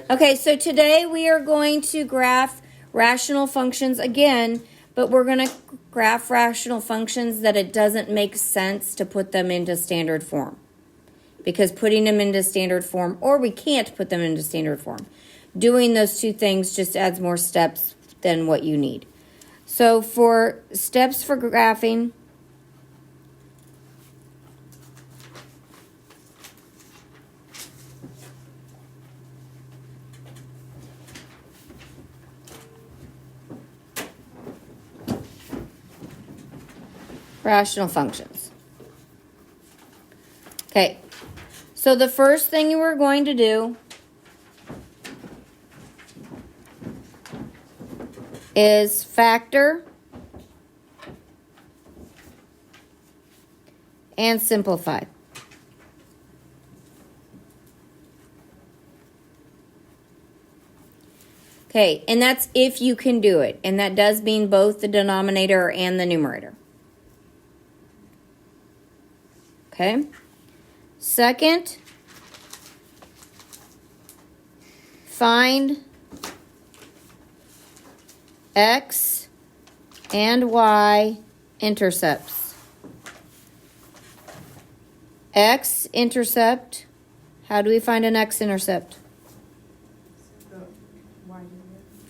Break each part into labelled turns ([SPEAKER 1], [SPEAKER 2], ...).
[SPEAKER 1] Okay, so today we are going to graph rational functions again, but we're going to graph rational functions that it doesn't make sense to put them into standard form. Because putting them into standard form, or we can't put them into standard form, doing those two things just adds more steps than what you need. So for steps for graphing, rational functions. Okay, so the first thing you are going to do is factor and simplify. Okay, and that's if you can do it, and that does mean both the denominator and the numerator. Okay. Second, find x and y intercepts. X intercept, how do we find an x-intercept?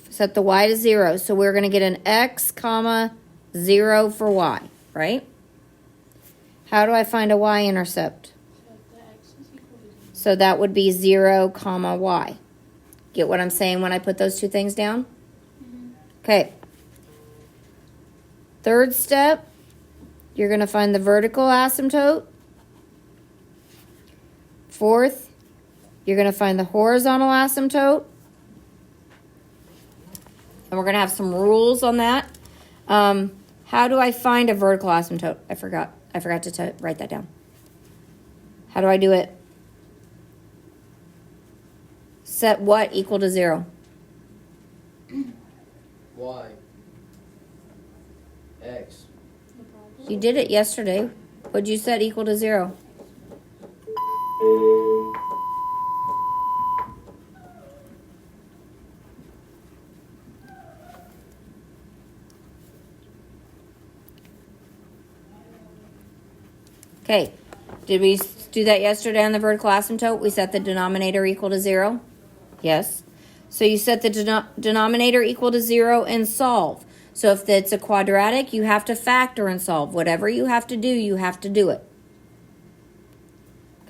[SPEAKER 1] Set the y to 0. So we're going to get an x, comma, 0 for y, right? How do I find a y-intercept? So that would be 0, comma, y. Get what I'm saying when I put those two things down? Mm-hmm. Okay. Third step, you're going to find the vertical asymptote. Fourth, you're going to find the horizontal asymptote. And we're going to have some rules on that. How do I find a vertical asymptote? I forgot to write that down. How do I do it? Set what equal to 0?
[SPEAKER 2] Y. X.
[SPEAKER 1] You did it yesterday. What'd you set equal to 0? Okay, did we do that yesterday on the vertical asymptote? We set the denominator equal to 0? Yes. So you set the denominator equal to 0 and solve. So if it's a quadratic, you have to factor and solve. Whatever you have to do, you have to do it.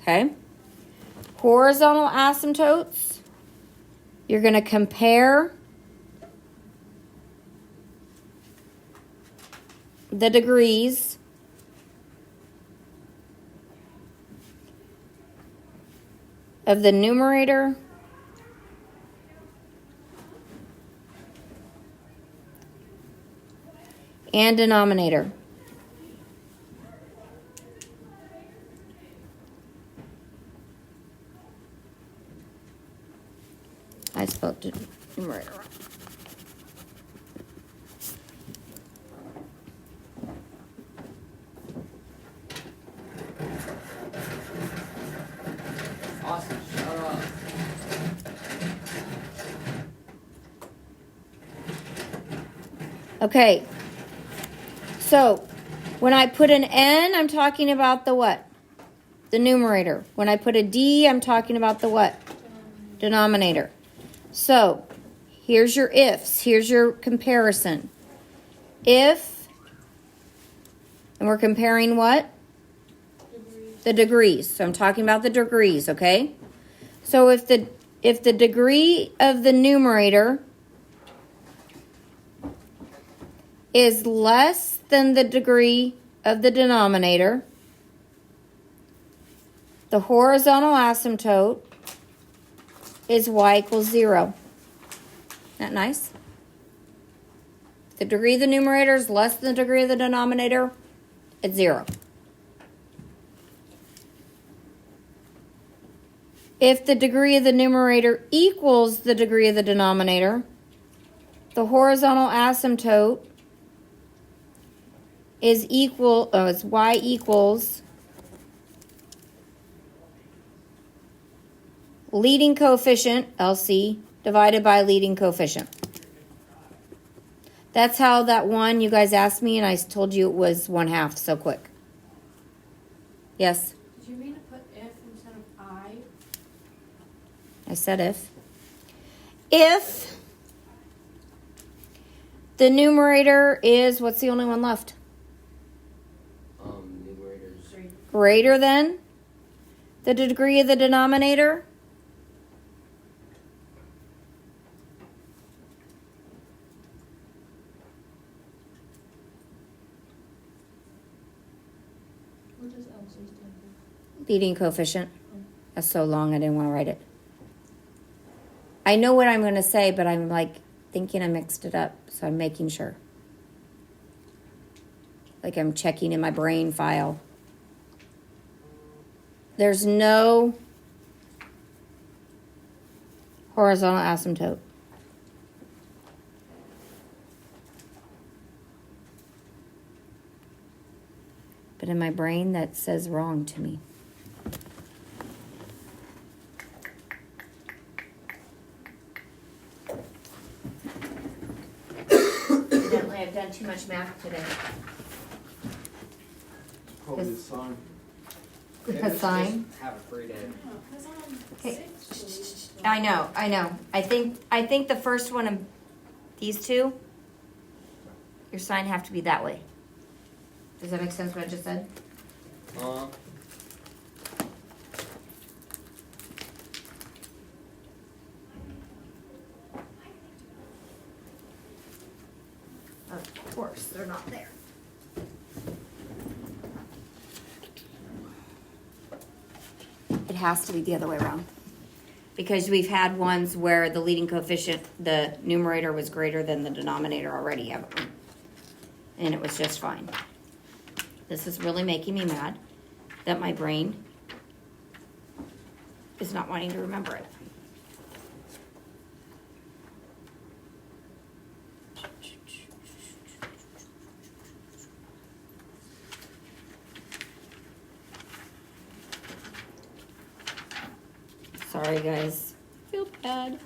[SPEAKER 1] Okay? Horizontal asymptotes, you're going to compare the degrees of the numerator and denominator. I spelled the numerator wrong.
[SPEAKER 2] Awesome, shut up.
[SPEAKER 1] Okay, so when I put an N, I'm talking about the what? The numerator. When I put a D, I'm talking about the what? Denominator. So here's your ifs. Here's your comparison. If, and we're comparing what? Degrees. The degrees. So I'm talking about the degrees, okay? So if the degree of the numerator is less than the degree of the denominator, the horizontal asymptote is y equals 0. Isn't that nice? If the degree of the numerator is less than the degree of the denominator, it's 0. If the degree of the numerator equals the degree of the denominator, the horizontal asymptote is it's y equals leading coefficient, LC, divided by leading coefficient. That's how that one you guys asked me, and I told you it was 1/2 so quick. Yes?
[SPEAKER 3] Did you mean to put if instead of I?
[SPEAKER 1] I said if. If the numerator is, what's the only one left?
[SPEAKER 2] Numerators.
[SPEAKER 1] Greater than the degree of the denominator?
[SPEAKER 3] What does LC stand for?
[SPEAKER 1] Leading coefficient. That's so long I didn't want to write it. I know what I'm going to say, but I'm like thinking I mixed it up, so I'm making sure. Like I'm checking in my brain file. There's no horizontal asymptote. But in my brain, that says wrong to me. Evidently, I've done too much math today.
[SPEAKER 4] Probably a sign.
[SPEAKER 1] A sign?
[SPEAKER 2] Have a free day.
[SPEAKER 3] Because I'm
[SPEAKER 1] Okay.
[SPEAKER 3] 6.
[SPEAKER 1] I know. I think the first one of these two, your sign have to be that way. Does that make sense what I just said? Of course, they're not there. It has to be the other way around. Because we've had ones where the leading coefficient, the numerator was greater than the denominator already, haven't we? And it was just fine. This is really making me mad that my brain is not wanting to remember it. Sorry, guys. I feel bad.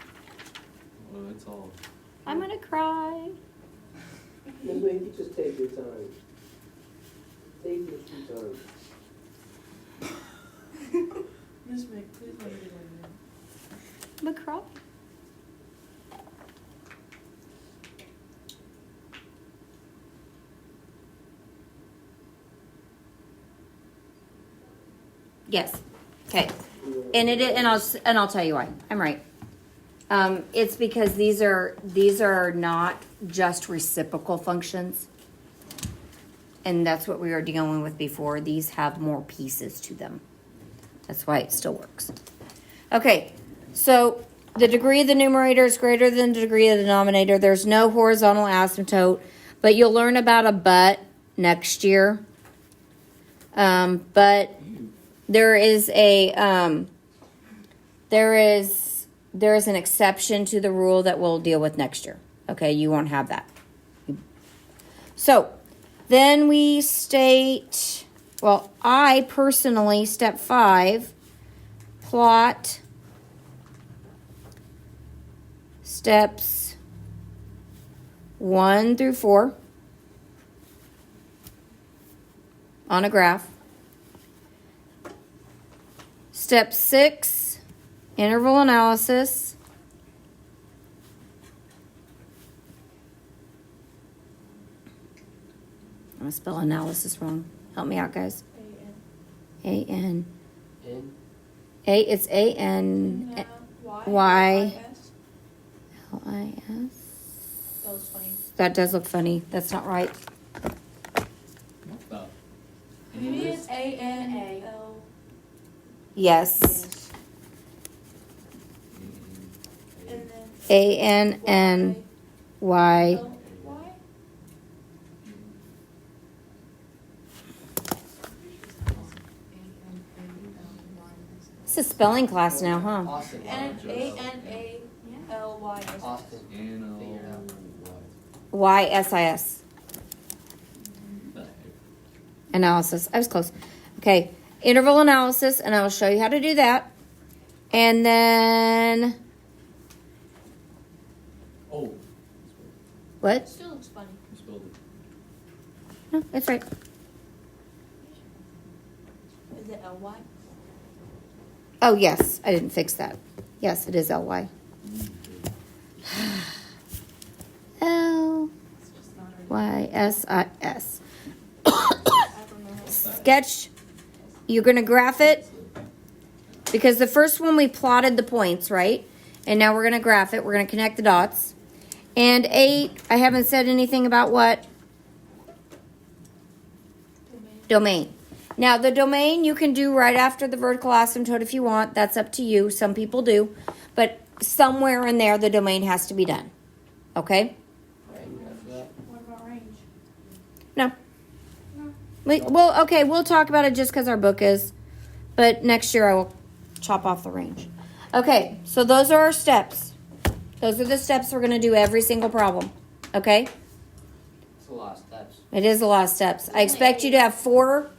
[SPEAKER 4] Well, it's all.
[SPEAKER 1] I'm gonna cry.
[SPEAKER 5] Then maybe just take your time. Take your sweet time.
[SPEAKER 3] Miss Mick, please let me do that.
[SPEAKER 1] I'm gonna cry. Yes. Okay. And I'll tell you why. I'm right. It's because these are not just reciprocal functions. And that's what we were dealing with before. These have more pieces to them. That's why it still works. Okay, so the degree of the numerator is greater than the degree of the denominator. There's no horizontal asymptote, but you'll learn about a but next year. But there is an exception to the rule that we'll deal with next year. Okay, you won't have that. So then we state, well, I personally, step 5, plot steps 1 through 4 on a graph. Step 6, interval analysis. I'm gonna spell analysis wrong. Help me out, guys. A-N.
[SPEAKER 2] In.
[SPEAKER 1] It's A-N. Y. L-I-S.
[SPEAKER 3] That was funny.
[SPEAKER 1] That does look funny. That's not right.
[SPEAKER 4] What's that?
[SPEAKER 3] Maybe it's A-N-A-L.
[SPEAKER 1] Yes.
[SPEAKER 3] And then
[SPEAKER 1] A-N-N-Y.
[SPEAKER 3] Y.
[SPEAKER 1] It's a spelling class now, huh?
[SPEAKER 2] Austin.
[SPEAKER 3] A-N-A-L-Y.
[SPEAKER 2] Austin. Figure it out.
[SPEAKER 1] Y-S-I-S. Analysis. I was close. Okay. Interval analysis, and I will show you how to do that. And then,
[SPEAKER 4] Oh.
[SPEAKER 1] what?
[SPEAKER 3] It still looks funny.
[SPEAKER 4] You spelled it.
[SPEAKER 1] No, that's right.
[SPEAKER 3] Is it L-Y?
[SPEAKER 1] Oh, yes, I didn't fix that. Yes, it is LY.
[SPEAKER 3] It's just not already.
[SPEAKER 1] LYSIS.
[SPEAKER 3] I don't know.
[SPEAKER 1] Sketch, you're going to graph it because the first one we plotted the points, right? And now we're going to graph it. We're going to connect the dots. And 8, I haven't said anything about what? Domain. Now, the domain you can do right after the vertical asymptote if you want. That's up to you. Some people do. But somewhere in there, the domain has to be done. Okay?
[SPEAKER 2] Right, after that.
[SPEAKER 3] What about range?
[SPEAKER 1] No.
[SPEAKER 3] No.
[SPEAKER 1] Well, okay, we'll talk about it just because our book is. But next year I will chop off the range. Okay, so those are our steps. Those are the steps we're going to do every single problem. Okay?
[SPEAKER 2] It's a lot of steps.
[SPEAKER 1] It is a lot of steps. I expect you to have four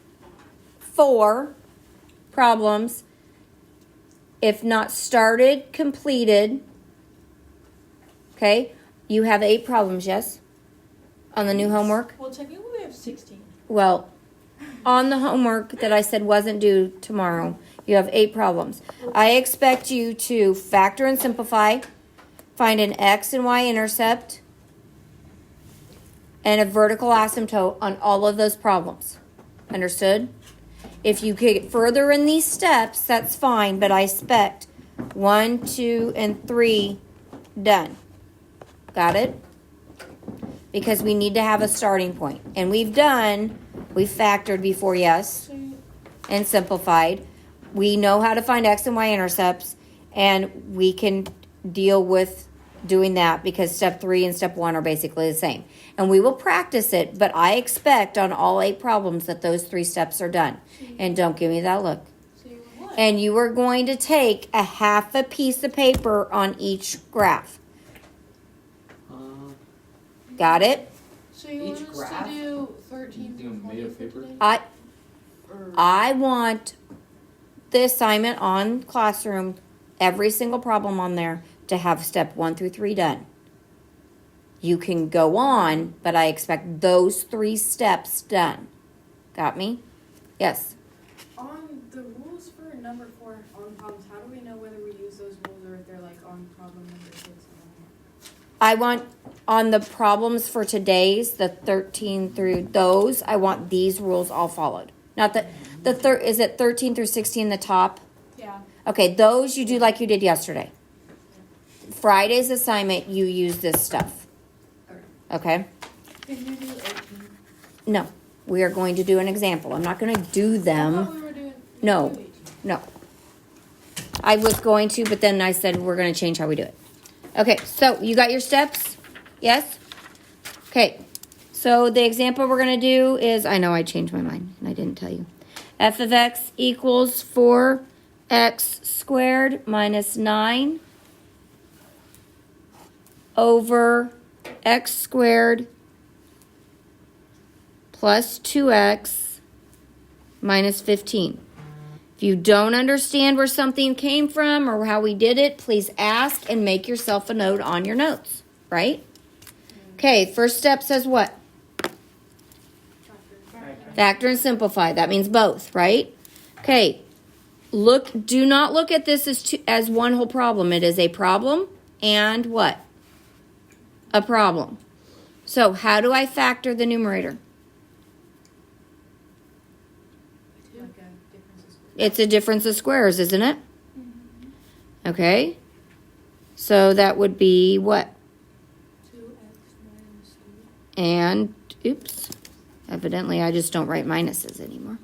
[SPEAKER 1] problems. If not started, completed. Okay? You have 8 problems, yes? On the new homework?
[SPEAKER 3] Well, technically we have 16.
[SPEAKER 1] Well, on the homework that I said wasn't due tomorrow, you have 8 problems. I expect you to factor and simplify, find an x and y intercept, and a vertical asymptote on all of those problems. Understood? If you get further in these steps, that's fine, but I expect 1, 2, and 3 done. Got it? Because we need to have a starting point. And we factored before, yes,
[SPEAKER 3] So you,
[SPEAKER 1] and simplified. We know how to find x and y intercepts, and we can deal with doing that because step 3 and step 1 are basically the same. And we will practice it, but I expect on all 8 problems that those 3 steps are done. And don't give me that look.
[SPEAKER 3] so you want what?
[SPEAKER 1] And you are going to take a half a piece of paper on each graph. Got it?
[SPEAKER 3] So you
[SPEAKER 2] Each
[SPEAKER 3] want us
[SPEAKER 2] graph?
[SPEAKER 3] to do 13
[SPEAKER 4] You think
[SPEAKER 3] for
[SPEAKER 4] made of
[SPEAKER 3] 20
[SPEAKER 4] paper?
[SPEAKER 3] today? Or-
[SPEAKER 1] I want the assignment on Classroom, every single problem on there, to have step 1 through 3 done. You can go on, but I expect those 3 steps done. Got me? Yes.
[SPEAKER 6] On the rules for number 4 on problems, how do we know whether we use those rules or if they're like on problem number 6?
[SPEAKER 1] I want on the problems for today's, the 13 through those, I want these rules all followed. Not is it 13 through 16 the top?
[SPEAKER 6] Yeah.
[SPEAKER 1] Okay, those you do like you did yesterday. Friday's assignment, you use this stuff. Okay?
[SPEAKER 3] Can you do 18?
[SPEAKER 1] No, we are going to do an example. I'm not going to do
[SPEAKER 3] I
[SPEAKER 1] them.
[SPEAKER 3] thought we were doing.
[SPEAKER 1] No.
[SPEAKER 3] do 18.
[SPEAKER 1] No. I was going to, but then I said we're going to change how we do it. Okay, so you got your steps? Yes? Okay, so the example we're going to do is, I know I changed my mind and I didn't tell you. F of x equals 4x squared minus 9 over x squared plus 2x minus 15. If you don't understand where something came from or how we did it, please ask and make yourself a note on your notes, right? Okay, first step says what? Factor and simplify. That means both, right? Okay, do not look at this as one whole problem. It is a problem and what? A problem. So how do I factor the numerator?
[SPEAKER 6] Like a difference is
[SPEAKER 1] It's a difference of squares, isn't it? Okay. So that would be what?
[SPEAKER 3] 2x minus 3.
[SPEAKER 1] And, oops, evidently I just don't write minuses anymore.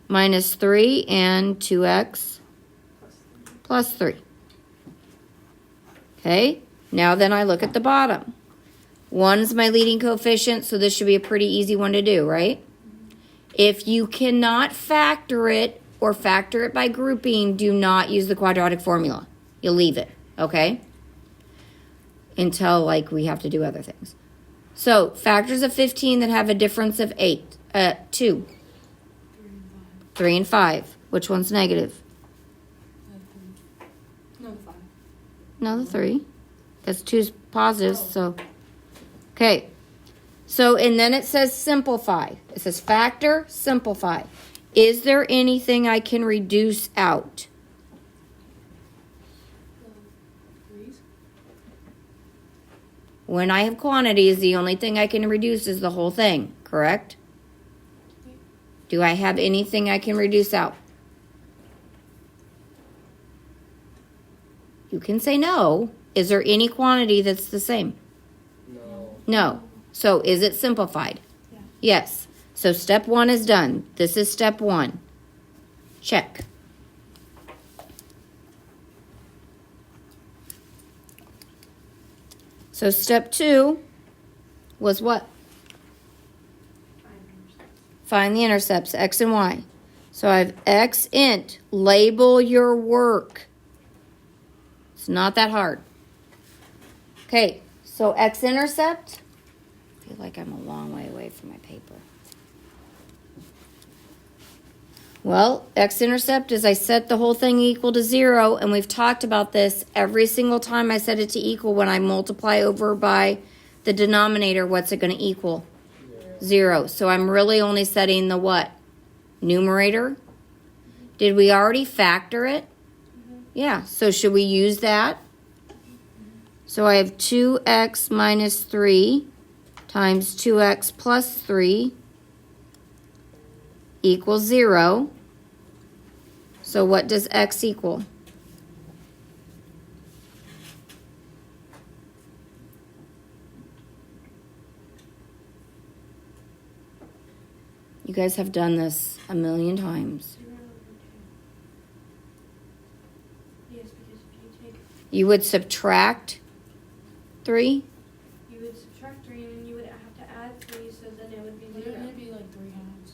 [SPEAKER 1] Minus 3 and 2x plus 3. Okay, now then I look at the bottom. 1's my leading coefficient, so this should be a pretty easy one to do, right? If you cannot factor it or factor it by grouping, do not use the quadratic formula. You'll leave it, okay? Until, like, we have to do other things. So, factors of 15 that have a difference of 2. 3 and 5. Which one's negative? another 3. Because 2's positive, so. Okay. So, and then it says simplify. It says factor, simplify. Is there anything I can reduce out?
[SPEAKER 3] Threes?
[SPEAKER 1] When I have quantities, the only thing I can reduce is the whole thing, correct? Do I have anything I can reduce out? You can say no. Is there any quantity that's the same?
[SPEAKER 2] No.
[SPEAKER 1] No. So is it simplified?
[SPEAKER 3] Yeah.
[SPEAKER 1] Yes. So step 1 is done. This is step 1. Check. So step 2 was what? Find the intercepts, x and y. So I have x int. Label your work. It's not that hard. Okay, so x-intercept. I feel like I'm a long way away from my paper. Well, x-intercept is I set the whole thing equal to 0, and we've talked about this every single time I set it to equal. When I multiply over by the denominator, what's it going to equal? 0. So I'm really only setting the what? Numerator. Did we already factor it? Yeah, so should we use that? So I have 2x minus 3 times 2x plus 3 equals 0. So what does x equal? You guys have done this a million times.
[SPEAKER 3] 0 over 2. Yes, because if you take,
[SPEAKER 1] You would subtract 3?
[SPEAKER 3] you would subtract 3 and then you would have to add 3, so then it would be
[SPEAKER 6] Wouldn't
[SPEAKER 3] 0.
[SPEAKER 6] it be like 3 halves?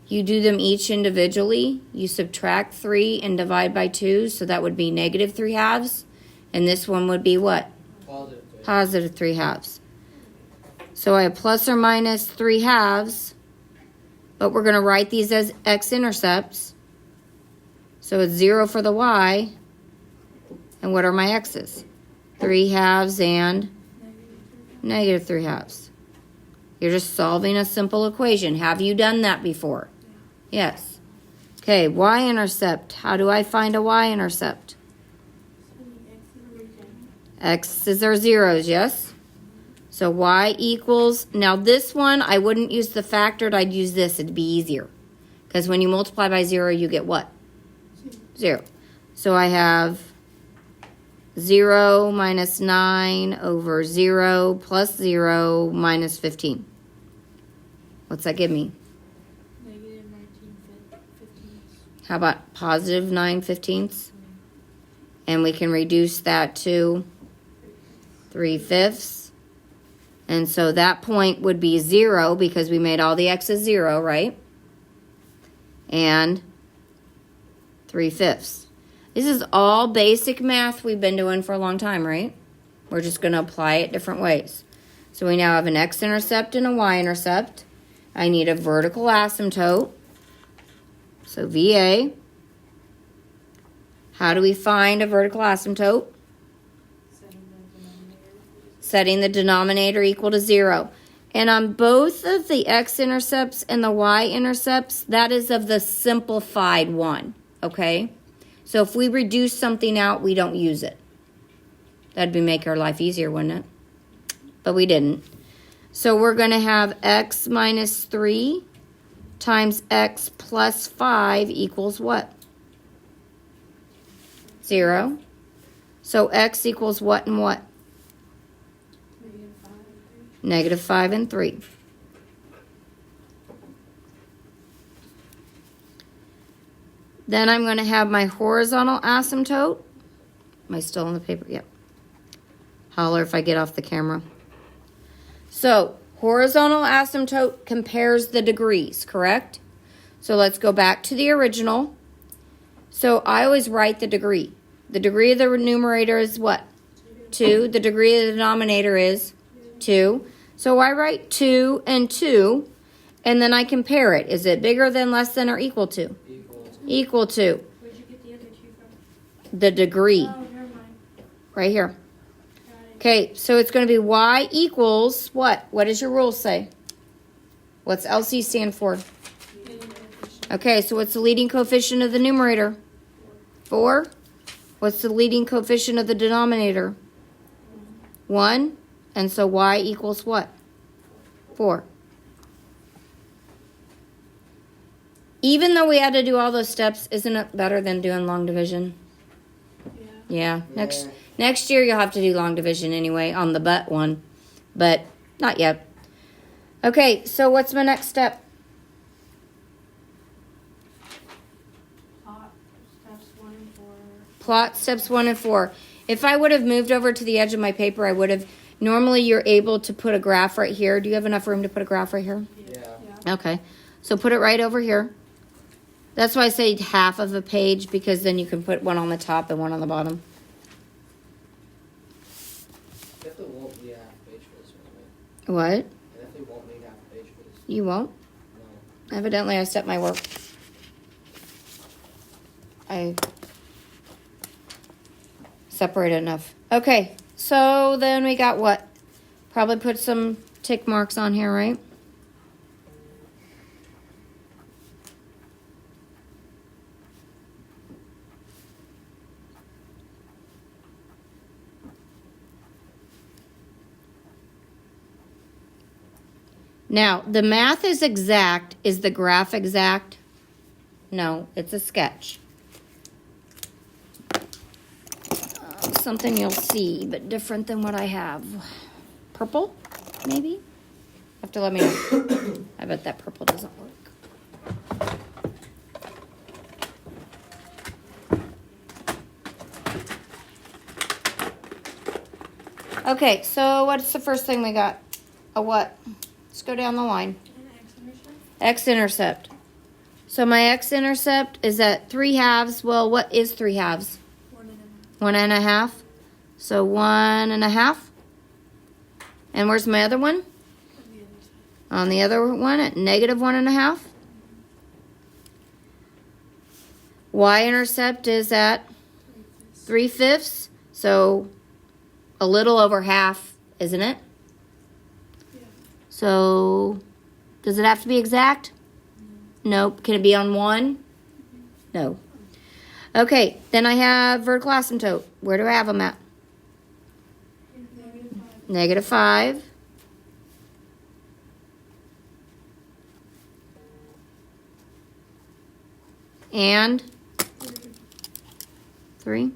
[SPEAKER 1] You do them each individually. You subtract 3 and divide by 2, so that would be negative 3 halves. And this one would be what?
[SPEAKER 2] Positive.
[SPEAKER 1] Positive 3 halves. So I have plus or minus 3 halves, but we're going to write these as x-intercepts. So it's 0 for the y. And what are my x's? 3 halves and negative 3 halves. You're just solving a simple equation. Have you done that before? Yes. Okay, y-intercept. How do I find a y-intercept? X's are zeros, yes? So y equals, now this one, I wouldn't use the factored, I'd use this, it'd be easier. Because when you multiply by 0, you get what? 0. So I have 0 minus 9 over 0 plus 0 minus 15. What's that give me?
[SPEAKER 3] Negative 19/15.
[SPEAKER 1] How about positive 9/15? And we can reduce that to 3/5. And so that point would be 0 because we made all the x's 0, right? And 3/5. This is all basic math we've been doing for a long time, right? We're just going to apply it different ways. So we now have an x-intercept and a y-intercept. I need a vertical asymptote. So VA. How do we find a vertical asymptote? Setting the denominator equal to 0. And on both of the x-intercepts and the y-intercepts, that is of the simplified one, okay? So if we reduce something out, we don't use it. That'd make our life easier, wouldn't it? But we didn't. So we're going to have x minus 3 times x plus 5 equals what? 0. So x equals what and what? Negative 5 and 3. Then I'm going to have my horizontal asymptote. Am I still on the paper? Yep. Holler if I get off the camera. So, horizontal asymptote compares the degrees, correct? So let's go back to the original. So I always write the degree. The degree of the numerator is what? 2. The degree of the denominator is 2. So I write 2 and 2, and then I compare it. Is it bigger than, less than, or equal to?
[SPEAKER 2] Equal.
[SPEAKER 1] Equal to
[SPEAKER 3] Where'd you get the other 2 from?
[SPEAKER 1] the degree.
[SPEAKER 3] Oh, never mind.
[SPEAKER 1] right here.
[SPEAKER 3] Got it.
[SPEAKER 1] Okay, so it's going to be y equals what? What does your rule say? What's LC stand for? Okay, so what's the leading coefficient of the numerator? 4. What's the leading coefficient of the denominator? 1. And so y equals what? 4. Even though we had to do all those steps, isn't it better than doing long division?
[SPEAKER 6] Yeah.
[SPEAKER 1] Yeah. Next year you'll have to do long division anyway on the but one, but not yet. Okay, so what's my next step?
[SPEAKER 6] Plot steps 1 and 4.
[SPEAKER 1] Plot steps 1 and 4. If I would have moved over to the edge of my paper, I would have. Normally you're able to put a graph right here. Do you have enough room to put a graph right here?
[SPEAKER 2] Yeah.
[SPEAKER 6] Yeah.
[SPEAKER 1] Okay, so put it right over here. That's why I say half of a page, because then you can put one on the top and one on the bottom.
[SPEAKER 2] Definitely won't need a half page for this one, right?
[SPEAKER 1] What?
[SPEAKER 2] I definitely won't need half a page for this.
[SPEAKER 1] You won't?
[SPEAKER 2] No.
[SPEAKER 1] Evidently I stepped my work. I separated enough. Okay, so then we got what? Probably put some tick marks on here, right? Now, the math is exact. Is the graph exact? No, it's a sketch. Something you'll see, but different than what I have. Purple, maybe? Have to let me know. I bet that purple doesn't work. Okay, so what's the first thing we got? A what? Let's go down the line.
[SPEAKER 3] And x-intercept?
[SPEAKER 1] X-intercept. So my x-intercept is at 3/2. Well, what is 3/2?
[SPEAKER 3] 1 and a half.
[SPEAKER 1] 1.5. So 1.5. And where's my other one?
[SPEAKER 3] On the other side.
[SPEAKER 1] On the other one at -1.5. Y-intercept is at 3/5. So a little over half, isn't it?
[SPEAKER 3] Yeah.
[SPEAKER 1] So does it have to be exact? Nope. Can it be on 1? No. Okay, then I have vertical asymptote. Where do I have them at? -5. And 3.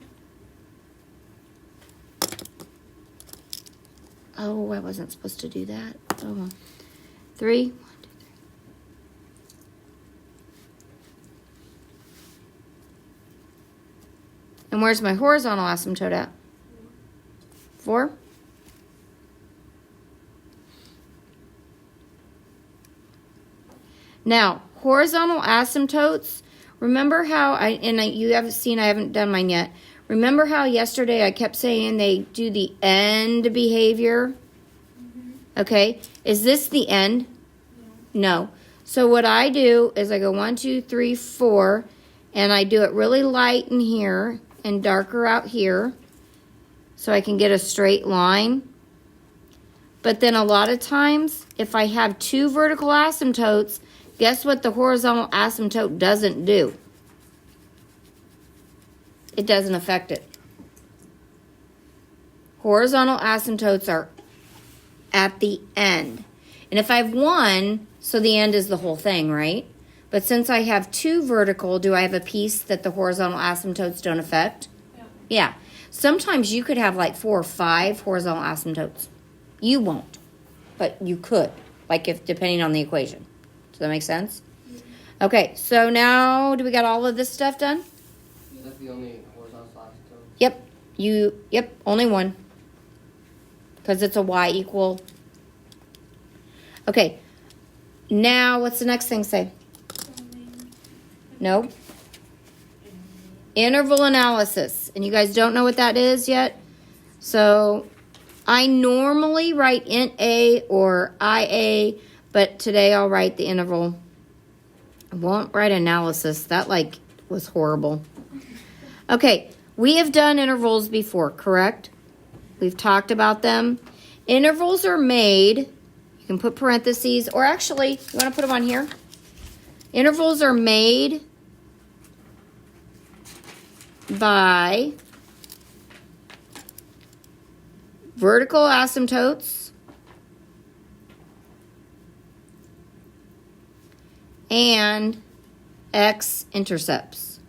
[SPEAKER 1] Oh, I wasn't supposed to do that. Oh, well. 3. 1, 2, 3. And where's my horizontal asymptote at? 4. Now, horizontal asymptotes, remember how you haven't seen, I haven't done mine yet. Remember how yesterday I kept saying they do the end behavior? Okay, is this the end? No. So what I do is I go 1, 2, 3, 4, and I do it really light in here and darker out here so I can get a straight line. But then a lot of times, if I have 2 vertical asymptotes, guess what the horizontal asymptote doesn't do? It doesn't affect it. Horizontal asymptotes are at the end. And if I have 1, so the end is the whole thing, right? But since I have 2 vertical, do I have a piece that the horizontal asymptotes don't affect? Yeah. Sometimes you could have like 4 or 5 horizontal asymptotes. You won't, but you could, like if depending on the equation. Does that make sense? Okay, so now do we got all of this stuff done?
[SPEAKER 2] Is that the only horizontal asymptote?
[SPEAKER 1] Yep, only one. Because it's a y equal. Okay, now what's the next thing say? No? Interval analysis. And you guys don't know what that is yet? So I normally write int A or IA, but today I'll write the interval. I won't write analysis. That was horrible. Okay, we have done intervals before, correct? We've talked about them. Intervals are made, you can put parentheses, or actually, you want to put them on here? Intervals are made by vertical asymptotes and x-intercepts.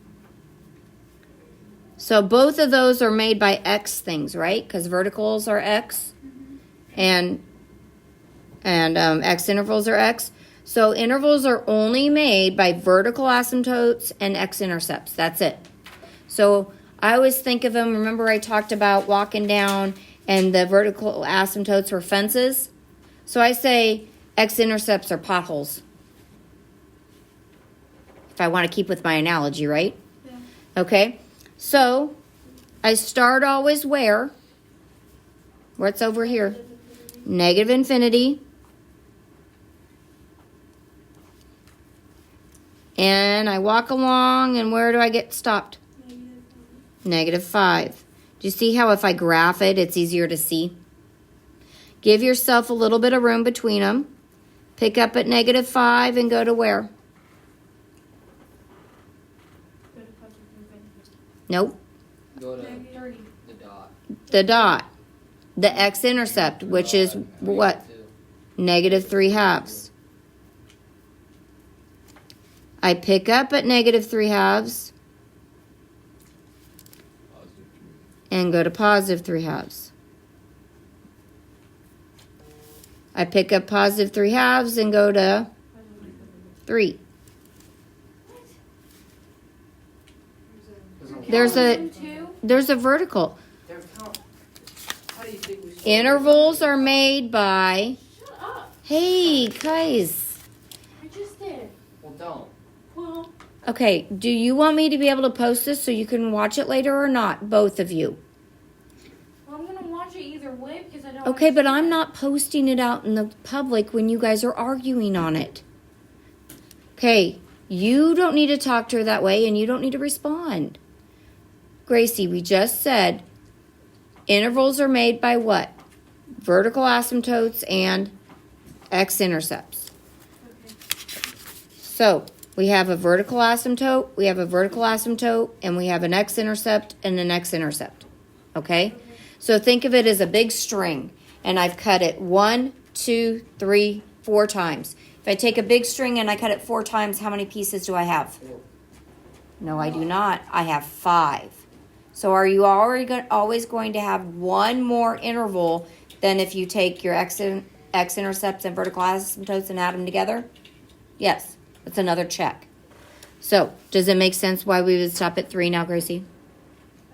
[SPEAKER 1] So both of those are made by x things, right? Because verticals are x and x intervals are x. So intervals are only made by vertical asymptotes and x-intercepts. That's it. So I always think of them, remember I talked about walking down and the vertical asymptotes were fences? So I say x-intercepts are potholes. If I want to keep with my analogy, right?
[SPEAKER 3] Yeah.
[SPEAKER 1] Okay. So I start always where? What's over here? Negative infinity. And I walk along, and where do I get stopped? Negative 5. Do you see how if I graph it, it's easier to see? Give yourself a little bit of room between them. Pick up at negative 5 and go to where? Nope.
[SPEAKER 2] Go to
[SPEAKER 3] 30.
[SPEAKER 2] the dot.
[SPEAKER 1] The dot. The x-intercept, which is what? Negative 3 halves. I pick up at negative 3 halves and go to positive 3 halves. I pick up positive 3 halves and go to 3. There's a vertical.
[SPEAKER 2] How do you think we should?
[SPEAKER 1] Intervals are made by,
[SPEAKER 3] Shut up.
[SPEAKER 1] hey, guys.
[SPEAKER 3] I just did.
[SPEAKER 2] Well, don't.
[SPEAKER 3] Well,
[SPEAKER 1] Okay, do you want me to be able to post this so you can watch it later or not? Both of you.
[SPEAKER 3] I'm going to watch it either way because I don't
[SPEAKER 1] Okay, but I'm
[SPEAKER 3] understand.
[SPEAKER 1] not posting it out in the public when you guys are arguing on it. Okay, you don't need to talk to her that way and you don't need to respond. Gracie, we just said intervals are made by what? Vertical asymptotes and x-intercepts.
[SPEAKER 3] Okay.
[SPEAKER 1] So we have a vertical asymptote, we have a vertical asymptote, and we have an x-intercept and an x-intercept. Okay? So think of it as a big string, and I've cut it 1, 2, 3, 4 times. If I take a big string and I cut it 4 times, how many pieces do I have? No, I do not. I have 5. So are you always going to have one more interval than if you take your x-intercepts and vertical asymptotes and add them together? Yes. That's another check. So, does it make sense why we would stop at 3 now, Gracie?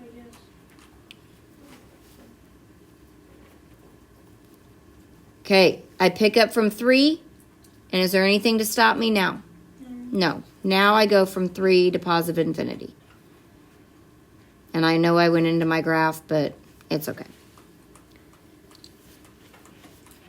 [SPEAKER 3] I guess.
[SPEAKER 1] Okay, I pick up from 3, and is there anything to stop me now? No. Now I go from 3 to positive infinity. And I know I went into my graph, but it's okay.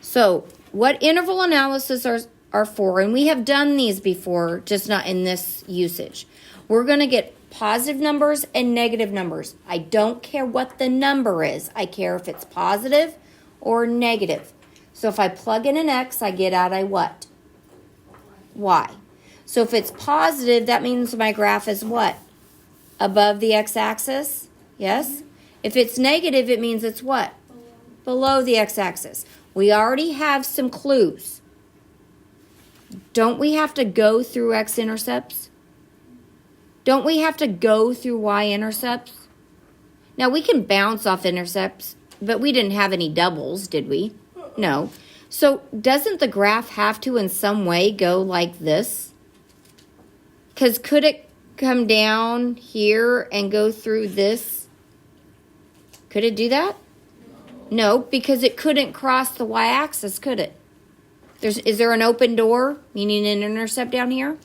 [SPEAKER 1] So, what interval analysis are for, and we have done these before, just not in this usage. We're going to get positive numbers and negative numbers. I don't care what the number is. I care if it's positive or negative. So if I plug in an x, I get out a what? Y. So if it's positive, that means my graph is what? Above the x-axis? Yes? If it's negative, it means it's what? Below the x-axis. We already have some clues. Don't we have to go through x-intercepts? Don't we have to go through y-intercepts? Now, we can bounce off intercepts, but we didn't have any doubles, did we? No. So, doesn't the graph have to in some way go like this? Because could it come down here and go through this? Could it do that? No, because it couldn't cross the y-axis, could it? Is there an open door, meaning an intercept down here?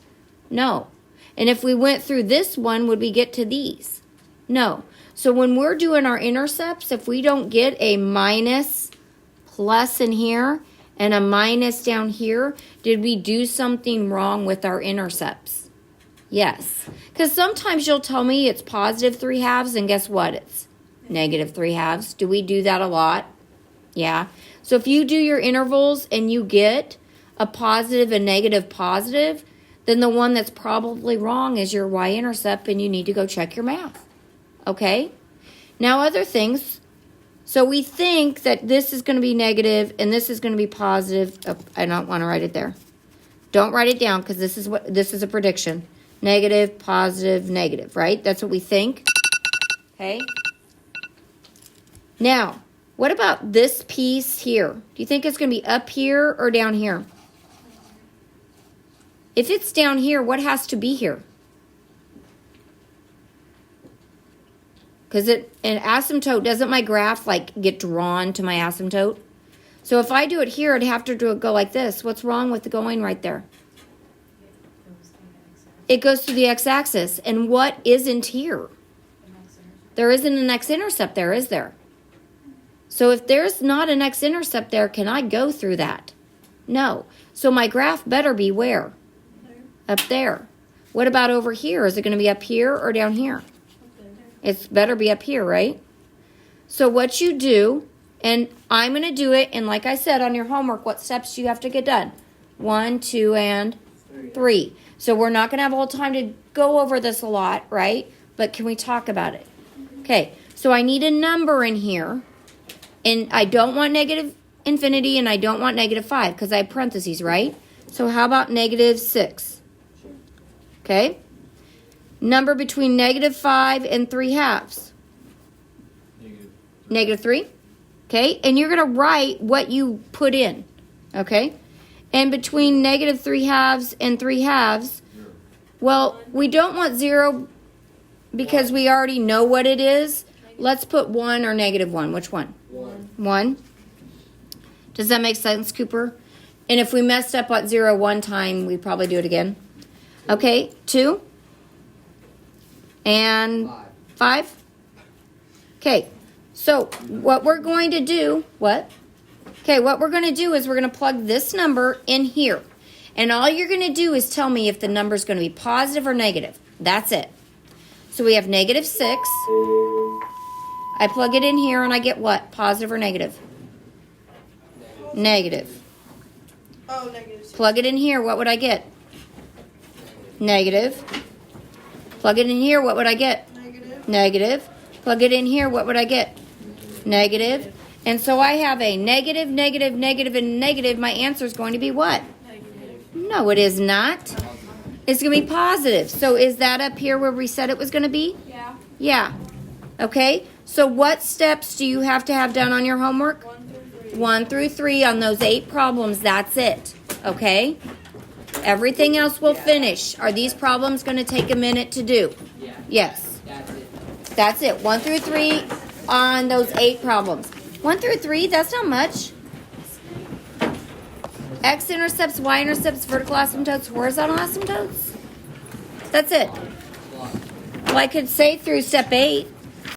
[SPEAKER 1] No. And if we went through this one, would we get to these? No. So when we're doing our intercepts, if we don't get a minus plus in here and a minus down here, did we do something wrong with our intercepts? Yes. Because sometimes you'll tell me it's positive 3/2, and guess what? It's negative 3/2. Do we do that a lot? Yeah. So if you do your intervals and you get a positive and negative positive, then the one that's probably wrong is your y-intercept, and you need to go check your math. Okay? Now other things. So we think that this is going to be negative and this is going to be positive. Oh, I don't want to write it there. Don't write it down because this is a prediction. Negative, positive, negative, right? That's what we think. Okay? Now, what about this piece here? Do you think it's going to be up here or down here? If it's down here, what has to be here? Because an asymptote, doesn't my graph like get drawn to my asymptote? So if I do it here, I'd have to go like this. What's wrong with the going right there? It goes to the x-axis. And what isn't here? There isn't an x-intercept there, is there? So if there's not an x-intercept there, can I go through that? No. So my graph better be where? Up there. What about over here? Is it going to be up here or down here? It's better be up here, right? So what you do, and I'm going to do it, and like I said on your homework, what steps do you have to get done? 1, 2, and 3. So we're not going to have all time to go over this a lot, right? But can we talk about it? Okay, so I need a number in here, and I don't want negative infinity, and I don't want negative 5, because I have parentheses, right? So how about negative 6? Okay? Number between negative 5 and 3/2. Negative 3. Okay? And you're going to write what you put in. Okay? And between negative 3/2 and 3/2, well, we don't want 0 because we already know what it is. Let's put 1 or negative 1. Which one? 1. Does that make sense, Cooper? And if we messed up at 0 one time, we probably do it again. Okay, 2. And 5. Okay, so what we're going to do, what we're going to do is we're going to plug this number in here. And all you're going to do is tell me if the number is going to be positive or negative. That's it. So we have negative 6. I plug it in here and I get what? Positive or negative? Negative.
[SPEAKER 3] Oh, negative.
[SPEAKER 1] Plug it in here, what would I get? Negative. Plug it in here, what would I get?
[SPEAKER 3] Negative.
[SPEAKER 1] Negative. Plug it in here, what would I get? Negative. And so I have a negative, negative, negative, and negative. My answer is going to be what?
[SPEAKER 3] Negative.
[SPEAKER 1] No, it is not. It's going to be positive. So is that up here where we said it was going to be?
[SPEAKER 3] Yeah.
[SPEAKER 1] Yeah. Okay. So what steps do you have to have done on your homework?
[SPEAKER 3] 1 through 3.
[SPEAKER 1] 1 through 3 on those 8 problems. That's it. Okay? Everything else will finish. Are these problems going to take a minute to do?
[SPEAKER 2] Yeah.
[SPEAKER 1] Yes.
[SPEAKER 2] That's it.
[SPEAKER 1] That's it. 1 through 3 on those 8 problems. 1 through 3, that's not much. X-intercepts, Y-intercepts, vertical asymptotes, horizontal asymptotes. That's it. Well, I could say through step 8.